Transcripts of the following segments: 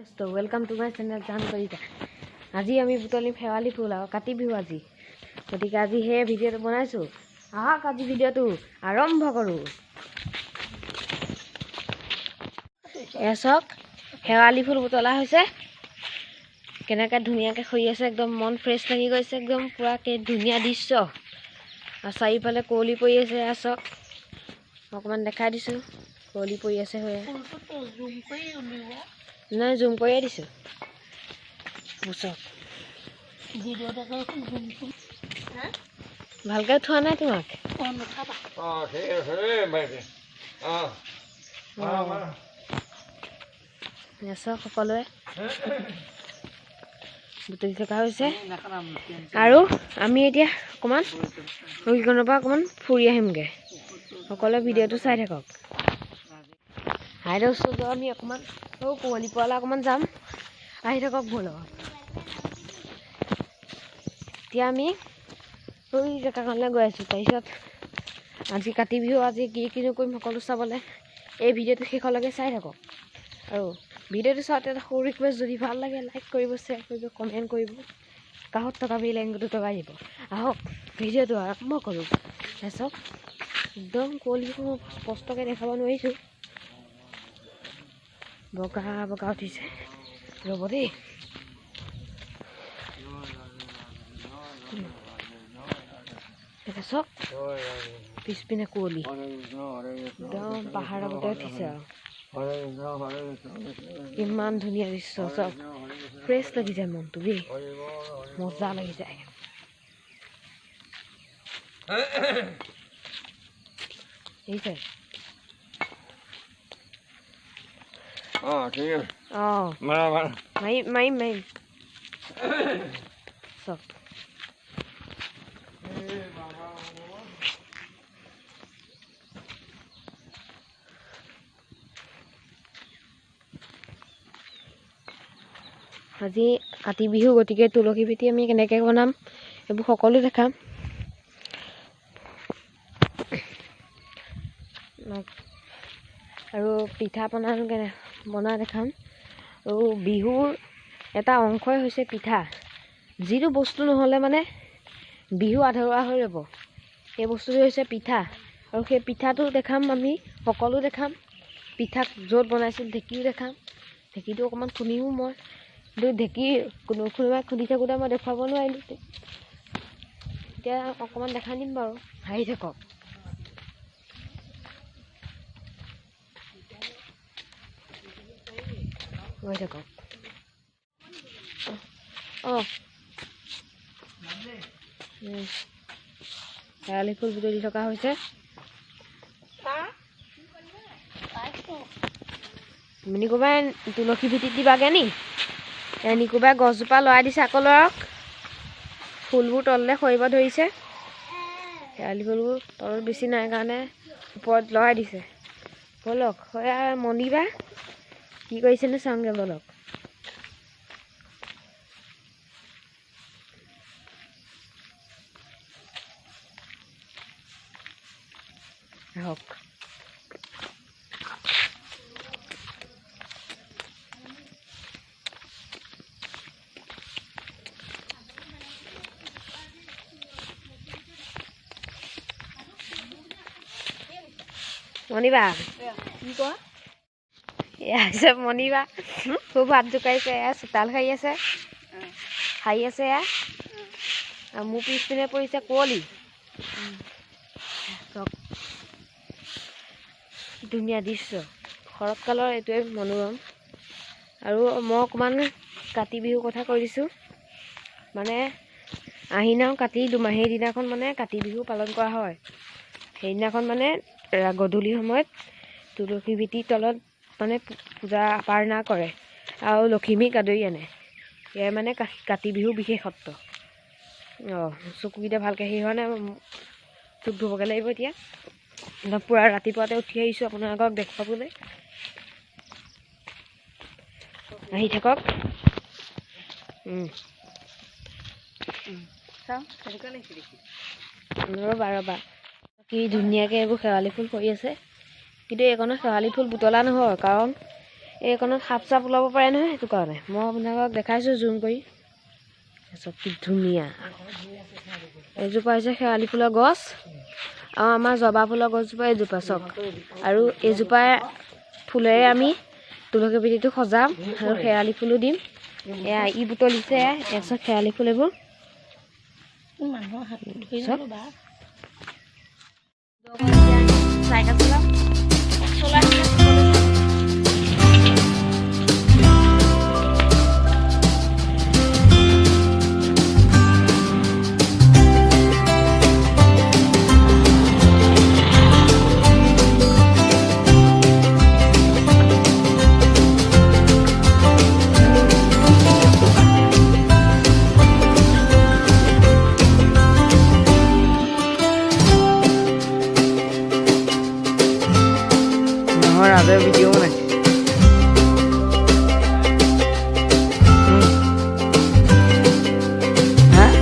So welcome to my channel Jan Karita. আজি আমি বুটলিম শেৱালি ফুল আৰু কাতি বিহু আজি গতিকে আজি হে ভিডিঅ'টো বনাইছো আহক আজি ভিডিঅ'টো আৰম্ভ কৰো এসক শেৱালি ফুল বুটলা হৈছে কেনেকা ধুনিয়াকে খৰি আছে একদম মন ফ্ৰেছ লাগি গৈছে একদম পুৰা কে ধুনিয়া দৃশ্য আৰু চাৰিফালে কোলি পৰি আছে এসক অকমান দেখাই দিছো কোলি পৰি আছে হয় নাই জুম কৰি দিছো বুচক ভালকে থোৱা নাই তোমাক সকলোৱে বুটলি থকা হৈছে আৰু আমি এতিয়া অকণমান ৰহিকনৰ পৰা অকণমান ফুৰি আহিমগৈ সকলোৱে ভিডিঅ'টো চাই থাকক হাইদৰ ওচৰত আমি অকণমান কুঁৱলী পোৱালা অকণমান যাম আহি থাকক মোৰ লগত এতিয়া আমি ওই জেগাখনলৈ গৈ আছোঁ তাৰপিছত আজি কাতি বিহু আজি কি কিনো কৰিম সকলো চাবলৈ এই ভিডিঅ'টো শেষলৈকে চাই থাকক আৰু ভিডিঅ'টো চাওঁতে এটা সৰু ৰিকুৱেষ্ট যদি ভাল লাগে লাইক কৰিব শ্বেয়াৰ কৰিব কমেণ্ট কৰিব কাষত থকা বেল আইকনটো দবাই দিব আহক ভিডিঅ'টো আৰম্ভ কৰোঁ চাওক একদম কুঁৱলীবোৰ স্পষ্টকৈ দেখাব নোৱাৰিছোঁ বগা বগা উঠিছে ৰ'ব দেই চাওক পিছপিনে কুঁৱলী একদম পাহাৰৰ আগতে উঠিছে আৰু কিমান ধুনীয়া দৃশ্য চব ফ্ৰেছ লাগি যায় মনটো দেই মজা লাগি যায় এইছে মাৰিম চব আজি কাতি বিহু গতিকে তুলসী ভেটি আমি কেনেকৈ বনাম এইবোৰ সকলো দেখাম আৰু পিঠা পনা বনা দেখাম আৰু বিহুৰ এটা অংশই হৈছে পিঠা যিটো বস্তু নহ'লে মানে বিহু আধৰুৱা হৈ ৰ'ব সেই বস্তুটো হৈছে পিঠা আৰু সেই পিঠাটো দেখাম আমি সকলো দেখাম পিঠা য'ত বনাইছিল ঢেঁকীও দেখাম ঢেঁকীটো অকণমান খুন্দিও মই কিন্তু ঢেঁকী কোনোবাই খুন্দি থাকোঁতে মই দেখুৱাব নোৱাৰিলোঁ এতিয়া অকণমান দেখাই দিম বাৰু হাঁহি থাকক গৈ থাকক শেৱালি ফুল বুটলি থকা হৈছে নিকোবাই তুলসী ভেটিত দিবাগে নি নিকোবাই গছজোপা লৰাই দিছে আকৌ লৰক ফুলবোৰ তললৈ সৰিব ধৰিছে শেৱালি ফুলবোৰ তলত বেছি নাই কাৰণে ওপৰত লৰাই দিছে বলক হয় মণিবা কি কৰিছেনো চাওঁগে বলক আহক মণিবা কি কোৱা এয়া হৈছে মণিবা খুব হাত জোকাৰিছে এয়া চোতাল খাই আছে এয়া আৰু মোৰ পিছপিনে পৰিছে কুঁৱলী ধুনীয়া দৃশ্য শৰৎকালৰ এইটোৱে মনোৰম আৰু মই অকণমান কাতি বিহুৰ কথা কৈ দিছোঁ মানে আহিন আৰু কাতি দুমাহীৰ দিনাখন মানে কাতি বিহু পালন কৰা হয় সেইদিনাখন মানে গধূলি সময়ত তুলসী ভেটিৰ তলত মানে পূজা প্ৰাৰ্থনা কৰে আৰু লখিমীক আদৰি আনে এয়াই মানে কাতি বিহুৰ বিশেষত্ব চকুকেইটা ভালকৈ হেৰি হোৱা নাই চুক ধুবগৈ লাগিব এতিয়া পুৰা ৰাতিপুৱাতে উঠি আহিছোঁ আপোনালোকক দেখুৱাবলৈ আহি থাকক ৰ'বা কি ধুনীয়াকৈ এইবোৰ শেৱালি ফুল কৰি আছে কিন্তু এইকণত শেৱালি ফুল বুটলা নহয় কাৰণ এইকণত সাপ চাপ ওলাব পাৰে নহয়, সেইটো কাৰণে মই আপোনালোকক দেখাইছোঁ জুম কৰি। চব কি ধুনীয়া। এইজোপা হৈছে শেৱালি ফুলৰ গছ আৰু আমাৰ জবা ফুলৰ গছজোপা এইজোপা চব। আৰু এইজোপা ফুলেৰে আমি তুলসী ভেটিটো সজাম আৰু শেৱালি ফুলো দিম। এয়া ই বুটলিছে, এচব শেৱালি ফুল এইবোৰ। চাইকেল চলাম ada video mana? Hah?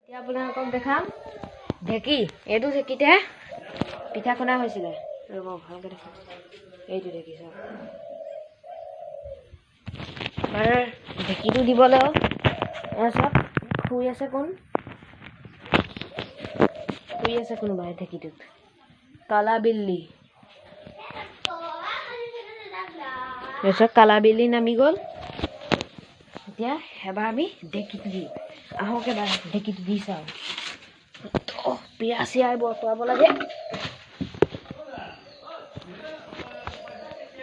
এতিয়া আপোনালোকক দেখাম ঢেঁকী। এইটো ঢেঁকীতে পিঠা খুন্দা হৈছিলে। ৰ'ব ভালকৈ দেখাম। এইটো ঢেঁকী চাওক। আমাৰ ঢেঁকীটো দিবলৈ চব শুই আছে কোন? শুই আছে কোনোবাই ঢেঁকীটোত। কালা বিল্লি। তাৰপিছত কালা বিল্লি নামি গ'ল। এতিয়া এবাৰ আমি ঢেঁকীটো দিম। আহক এবাৰ ঢেঁকীটো দি চাওঁ। পিয়া চিয়াই বতৰাব লাগে।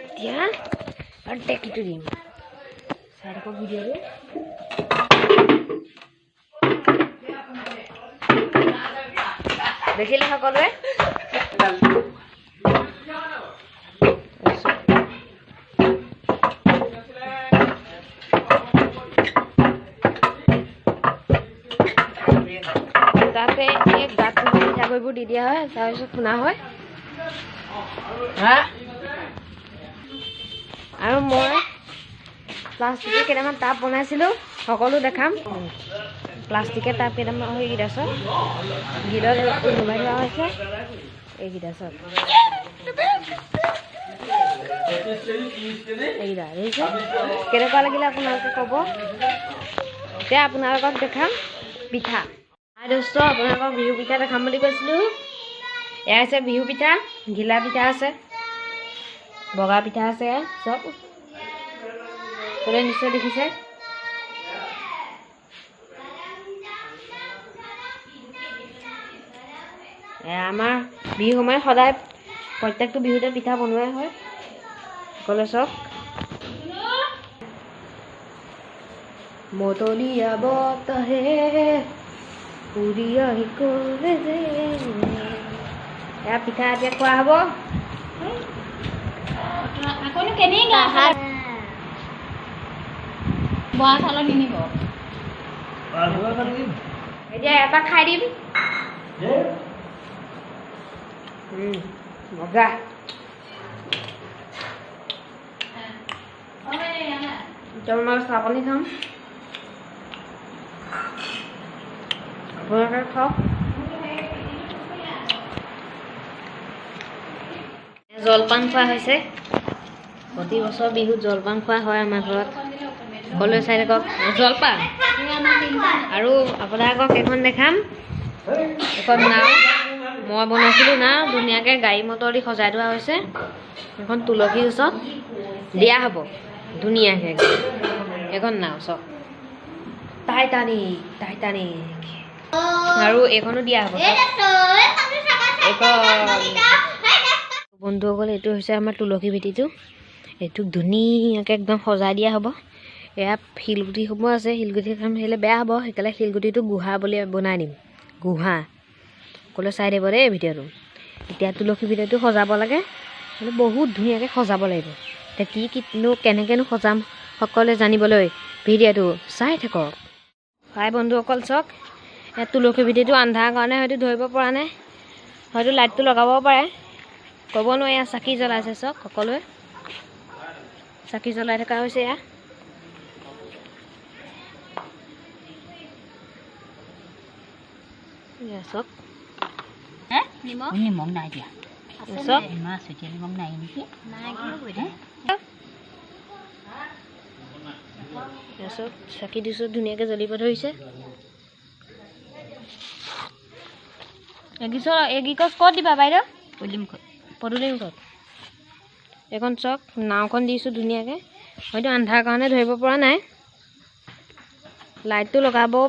এতিয়া আৰু ঢেঁকীটো দিম। চাই থাকক ভিডিঅ'টো। দেখিলে সকলোৱে? তাতে এই গাঁত পিঠাগুড়িবোৰ দি দিয়া হয়, তাৰপিছত খুন্দা হয়। আৰু মই প্লাষ্টিকৰ কেইটামান টাব বনাইছিলোঁ, সকলো দেখাম। প্লাষ্টিকৰ টাব কেইটামান এইকেইটা চব গিলত নমাই থোৱা হৈছে। এইকেইটা চব এইকেইটা দেখিছে? কেনেকুৱা লাগিলে আপোনালোকে ক'ব। এতিয়া আপোনালোকক দেখাম পিঠা। দোস্ত আপোনালোকক বিহু পিঠা দেখাম বুলি কৈছিলোঁ। এয়া হৈছে বিহু পিঠা। ঘিলা পিঠা আছে, বগা পিঠা আছে, চব নিশ্চয় দেখিছে। আমাৰ বিহু সময়ত সদায় প্ৰত্যেকটো বিহুতে পিঠা বনোৱাই হয়। সকলোৱে চব মতলীয়া বতাহে উৰিয়া কৰে যে। এয়া পিঠা এতিয়া খোৱা হ'ব। এতিয়া এটা খাই দিম। মজা। মই চাহপানী খাম। আপোনালোকে খাওক। জলপান খোৱা হৈছে। প্ৰতি বছৰ বিহুত জলপান খোৱা হয় আমাৰ ঘৰত। সকলোৱে চাই থাকক জলপান। আৰু আপোনালোকক এখন দেখাম। এখন নাও মই বনাইছিলোঁ। নাও ধুনীয়াকৈ গাড়ী মটৰ দি সজাই থোৱা হৈছে। এখন তুলসীৰ ওচৰত দিয়া হ'ব ধুনীয়াকৈ। এখন নাও চব টাইটানিক। আৰু এইখনো দিয়া হ'ব। বন্ধুসকল, এইটো হৈছে আমাৰ তুলসী ভেটিটো। এইটোক ধুনীয়াকৈ একদম সজাই দিয়া হ'ব। এয়া শিলগুটিসমূহ আছে। শিলগুটি আহিলে বেয়া হ'ব, সেইকাৰণে শিলগুটিটো গুহা বুলি বনাই দিম। গুহা সকলোৱে চাই দিব দেই ভিডিঅ'টো। এতিয়া তুলসী ভেটিটো সজাব লাগে, মানে বহুত ধুনীয়াকৈ সজাব লাগিব। এতিয়া কেনেকৈনো সজাম সকলোৱে জানিবলৈ ভিডিঅ'টো চাই থাকক। হাই বন্ধুসকল, চাওক ইয়াত তুলসী ভেটিটো আন্ধাৰ কাৰণে হয়তো ধৰিব পৰা নাই, হয়তো লাইটটো লগাব পাৰে, ক'ব নোৱাৰি। চাকি জ্বলাইছে চাওক, সকলোৱে চাকি জ্বলাই থকা হৈছে। এয়া চক নিমখ নাই দিয়া চক মাছ এতিয়া নিমখ নাই নেকি চক চাকি দিছোঁ ধুনীয়াকৈ জ্বলিব ধৰিছে এগিকছ ক'ত দিবা বাইদেউ পদূলিমুখত এখন চক নাওখন দিছোঁ ধুনীয়াকৈ হয়তো আন্ধাৰ কাৰণে ধৰিব পৰা নাই লাইটটো লগাবও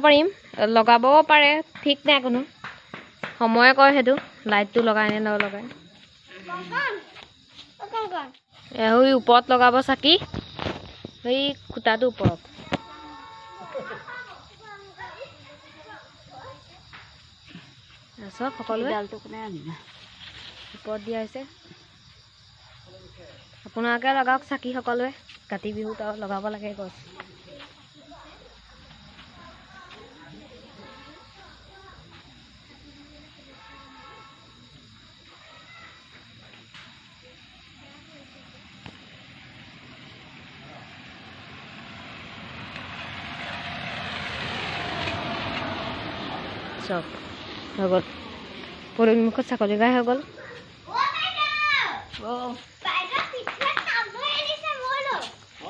লগাবও পাৰে ঠিক নাই কোনো সময়ে কয় সেইটো লাইটটো লগাই নে নলগাই সেই ওপৰত লগাব চাকি সেই খুটাটোৰ ওপৰত চব সকলোৱে ওপৰত দিয়া হৈছে আপোনালোকে লগাওক চাকি সকলোৱে কাতি বিহুত আৰু লগাব লাগে গছ চব হৈ গ'ল পদূলিমুখত ছাগলী গাই হৈ গ'ল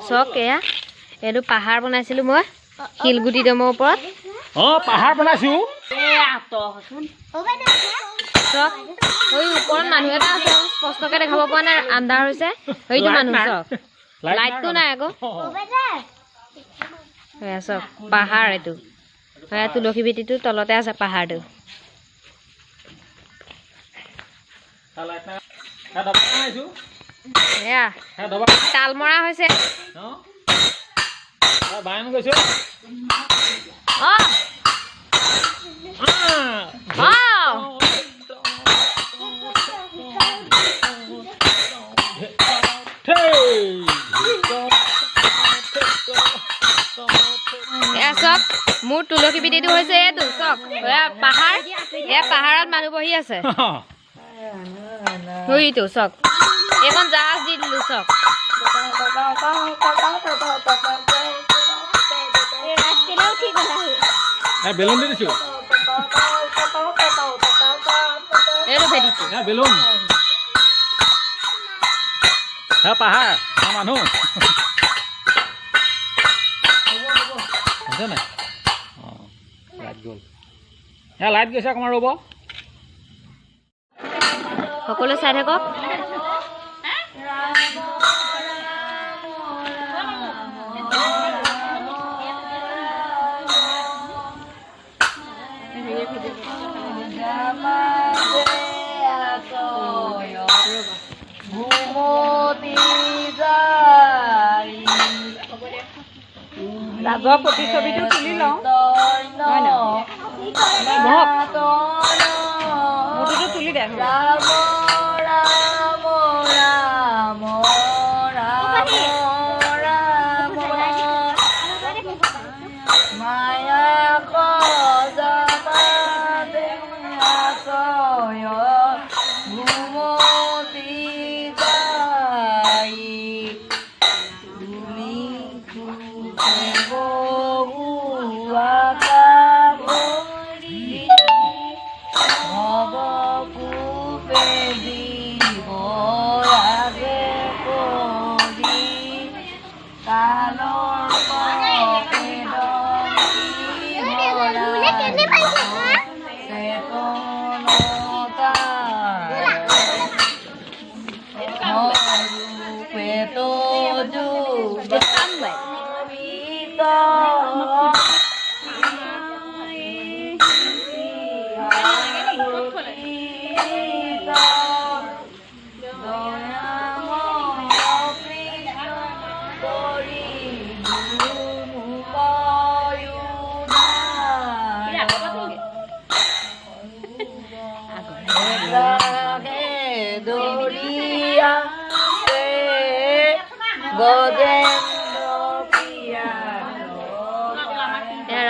চক এয়া এইটো পাহাৰ বনাইছিলোঁ মই শিলগুটি দমৰ ওপৰত পাহাৰ বনাইছোঁ চক সেই ওপৰত মানুহ এটা আছে স্পষ্টকৈ দেখাব পৰা নাই আন্ধাৰ হৈছে সেইটো মানুহ চক লাইটটো নাই আকৌ এয়া চক পাহাৰ এইটো এয়া তুলসী ভেটিটোৰ তলতে আছে পাহাৰটো এয়া তাল মৰা হৈছে চক মোৰ তুলসী ভেটিটো হৈছে এইটো চক পাহাৰ এয়া পাহাৰত মানুহ বহি আছে সেইটো চক এইখন জাহাজ দি দিলোঁ চক বেলুন দি দিছোঁ এইটো ভেটিটো বেলুন পাহাৰ মানুহ নাই লাইট গ'ল লাইট গৈছে অকণমান ৰ'ব সকলোৱে চাই থাকক ৰাজৰ প্ৰতিছবিটো তুলি লওঁ মোৰটোতো তুলি দে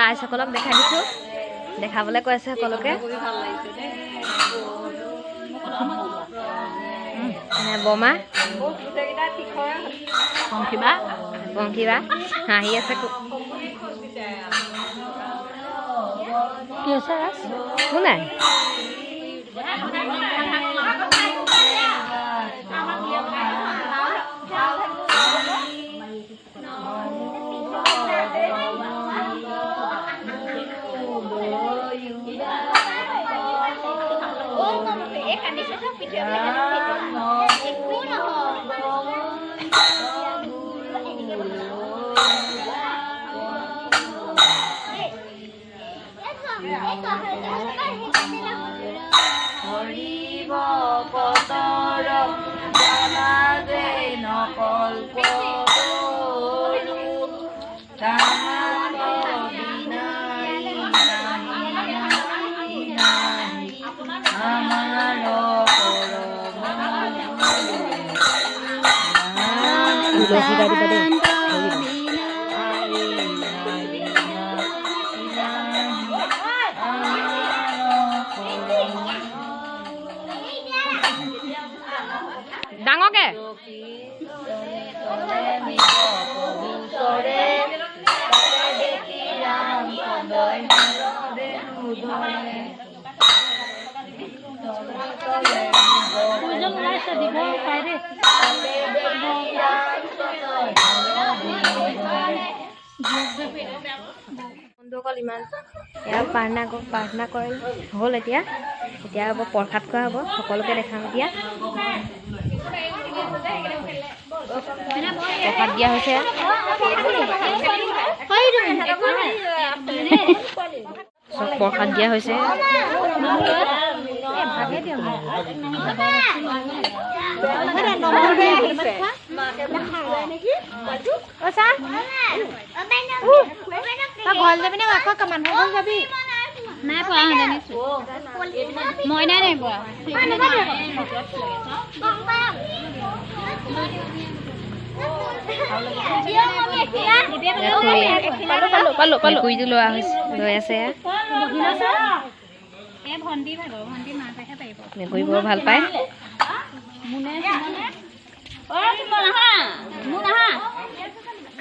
ৰাইজসকলক দেখাই দিছোঁ দেখাবলৈ কৈ আছে সকলোকে বমা পংখিবা হাঁহি আছে কি হৈছে ৰাজ? একো নাই। তুলসী গাড়ী বাদে ডাঙৰকে বন্ধুসকল ইমান এয়া প্ৰাৰ্থনা কৰি হ'ল। এতিয়া হ'ব প্ৰসাদ খোৱা হ'ব। সকলোকে দেখাম এতিয়া প্ৰসাদ দিয়া হৈছে। চব প্ৰসাদ দিয়া হৈছে। ঘৰ যাবি নে আকৌ মানুহ ঘৰ যাবি? নাই পোৱা মই নাই পোৱা। মেকুৰীটো লৈ আছে। মেকুৰী বৰ ভাল পায়।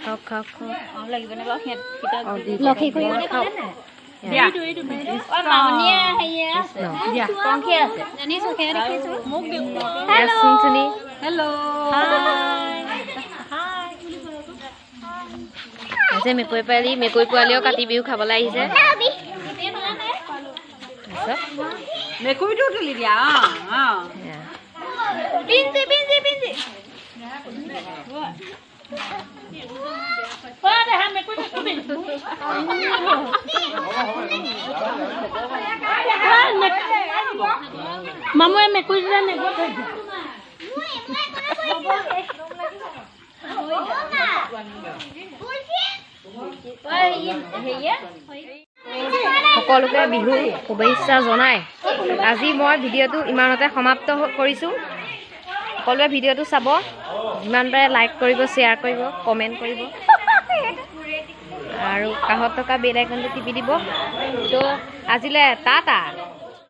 খাওক মেকুৰী পোৱালিও কাতি বিহু খাবলৈ আহিছে। মেকুৰীটো তুলি দিয়া। মামুৱে মেকুৰী সকলোকে বিহু শুভেচ্ছা জনাই আজি মই ভিডিঅ'টো ইমানতে সমাপ্ত কৰিছোঁ। সকলোৱে ভিডিঅ'টো চাব, যিমান পাৰে লাইক কৰিব, শ্বেয়াৰ কৰিব, কমেণ্ট কৰিব আৰু কাষত থকা বেল আইকনটো টিপি দিব। তো আজিলৈ টাটা।